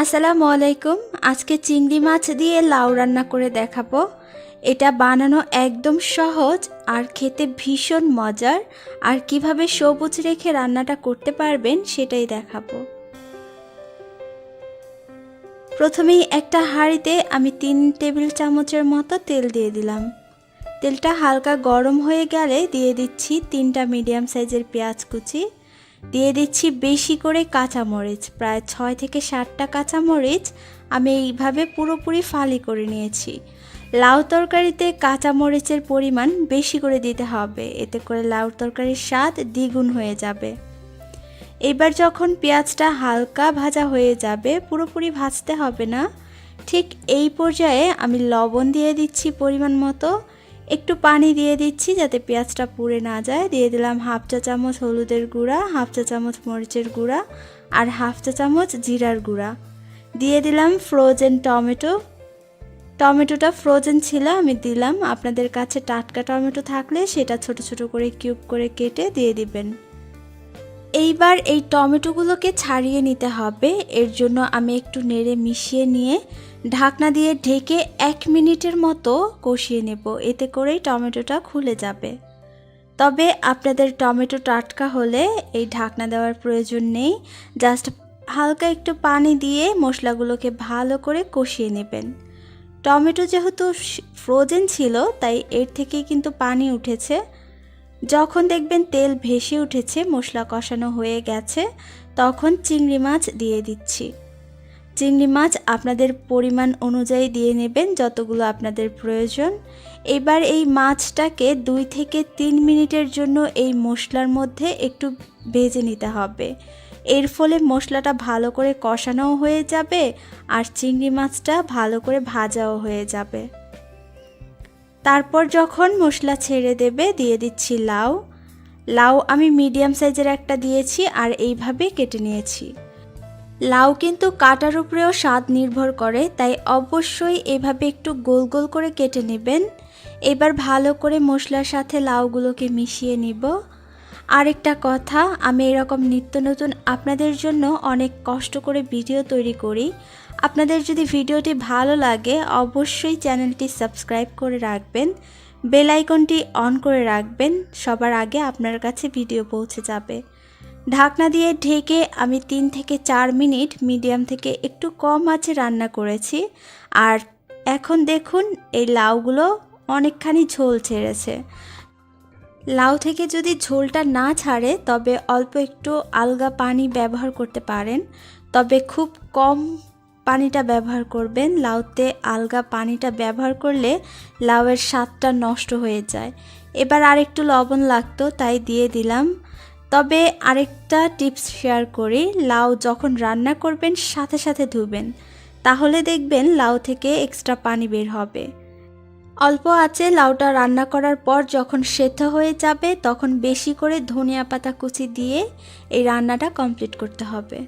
আসসালামু আলাইকুম। আজকে চিংড়ি মাছ দিয়ে লাউ রান্না করে দেখাবো। এটা বানানো একদম সহজ আর খেতে ভীষণ মজার। আর কিভাবে সবুজ রেখে রান্নাটা করতে পারবেন সেটাই দেখাবো। প্রথমেই একটা হাঁড়িতে আমি 3 টেবিল চামচের মতো তেল দিয়ে দিলাম। তেলটা হালকা গরম হয়ে গেলে দিয়ে দিচ্ছি 3টা মিডিয়াম সাইজের পেঁয়াজ কুচি। দিয়ে দিচ্ছি বেশি করে কাঁচামরিচ, প্রায় 6 থেকে 7টা কাঁচামরিচ আমি এইভাবে পুরোপুরি ফালি করে নিয়েছি। লাউ তরকারিতে কাঁচামরিচের পরিমাণ বেশি করে দিতে হবে, এতে করে লাউ তরকারির স্বাদ দ্বিগুণ হয়ে যাবে। এবার যখন পেঁয়াজটা হালকা ভাজা হয়ে যাবে, পুরোপুরি ভাজতে হবে না, ঠিক এই পর্যায়ে আমি লবণ দিয়ে দিচ্ছি পরিমাণ মতো, একটু পানি দিয়ে দিচ্ছি যাতে পেঁয়াজটা পুড়ে না যায়। দিয়ে দিলাম হাফ চা চামচ হলুদের গুঁড়া, হাফ চা চামচ মরিচের গুঁড়া আর হাফ চা চামচ জিরার গুঁড়া। দিয়ে দিলাম ফ্রোজেন টমেটো। টমেটোটা ফ্রোজেন ছিল আমি দিলাম, আপনাদের কাছে টাটকা টমেটো থাকলে সেটা ছোট ছোট করে কিউব করে কেটে দিয়ে দিবেন। এইবার এই টমেটোগুলোকে ছাড়িয়ে নিতে হবে, এর জন্য আমি একটু নেড়ে মিশিয়ে নিয়ে ঢাকনা দিয়ে ঢেকে 1 মিনিটের মতো কষিয়ে নেব, এতে করেই টমেটোটা খুলে যাবে। তবে আপনাদের টমেটো টাটকা হলে এই ঢাকনা দেওয়ার প্রয়োজন নেই, জাস্ট হালকা একটু পানি দিয়ে মশলাগুলোকে ভালো করে কষিয়ে নেবেন। টমেটো যেহেতু ফ্রোজেন ছিল তাই এর থেকেই কিন্তু পানি উঠেছে। যখন দেখবেন তেল ভেসে উঠেছে, মশলা কষানো হয়ে গেছে, তখন চিংড়ি মাছ দিয়ে দিচ্ছি। চিংড়ি মাছ আপনাদের পরিমাণ অনুযায়ী দিয়ে নেবেন, যতগুলো আপনাদের প্রয়োজন। এবার এই মাছটাকে 2 থেকে 3 মিনিটের জন্য এই মশলার মধ্যে একটু ভেজে নিতে হবে। এর ফলে মশলাটা ভালো করে কষানোও হয়ে যাবে আর চিংড়ি মাছটা ভালো করে ভাজাও হয়ে যাবে। তারপর যখন মশলা ছেড়ে দেবে দিয়ে দিচ্ছি লাউ। লাউ আমি মিডিয়াম সাইজের একটা দিয়েছি আর এইভাবে কেটে নিয়েছি। লাউ কিন্তু কাটার উপরেও স্বাদ নির্ভর করে, তাই অবশ্যই এভাবে একটু গোল গোল করে কেটে নেবেন। এবার ভালো করে মশলার সাথে লাউগুলোকে মিশিয়ে নিব। আরেকটা কথা, আমি এরকম নিত্য নতুন আপনাদের জন্য অনেক কষ্ট করে ভিডিও তৈরি করি। আপনাদের যদি ভিডিওটি ভালো লাগে অবশ্যই চ্যানেলটি সাবস্ক্রাইব করে রাখবেন, বেল আইকনটি অন করে রাখবেন, সবার আগে আপনার কাছে ভিডিও পৌঁছে যাবে। ঢাকনা দিয়ে ঢেকে আমি 3 থেকে 4 মিনিট মিডিয়াম থেকে একটু কম আঁচে রান্না করেছি। আর এখন দেখুন এই লাউগুলো অনেকখানি ঝোল ছেড়েছে। লাউ থেকে যদি ঝোলটা না ছাড়ে তবে অল্প একটু আলগা পানি ব্যবহার করতে পারেন, তবে খুব কম পানিটা ব্যবহার করবেন। লাউতে আলগা পানিটা ব্যবহার করলে লাউয়ের স্বাদটা নষ্ট হয়ে যায়। এবার আরেকটু লবণ লাগতো তাই দিয়ে দিলাম। তবে আরেকটা টিপস শেয়ার করি, লাউ যখন রান্না করবেন সাথে সাথে ধুবেন, তাহলে দেখবেন লাউ থেকে এক্সট্রা পানি বের হবে। অল্প আঁচে লাউটা রান্না করার পর যখন সেদ্ধ হয়ে যাবে তখন বেশি করে ধনিয়া পাতা কুচি দিয়ে এই রান্নাটা কমপ্লিট করতে হবে।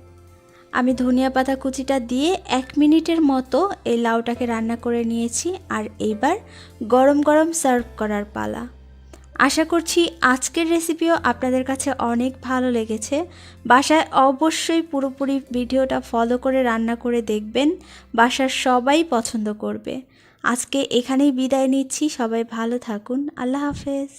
আমি ধনিয়া পাতা কুচিটা দিয়ে 1 মিনিটের মতো এই লাউটাকে রান্না করে নিয়েছি। আর এইবার গরম গরম সার্ভ করার পালা। আশা করছি আজকের রেসিপিও আপনাদের কাছে অনেক ভালো লেগেছে। বাসায় অবশ্যই পুরোপুরি ভিডিওটা ফলো করে রান্না করে দেখবেন, বাসার সবাই পছন্দ করবে। আজকে এখানেই বিদায় নিচ্ছি, সবাই ভালো থাকুন, আল্লাহ হাফেজ।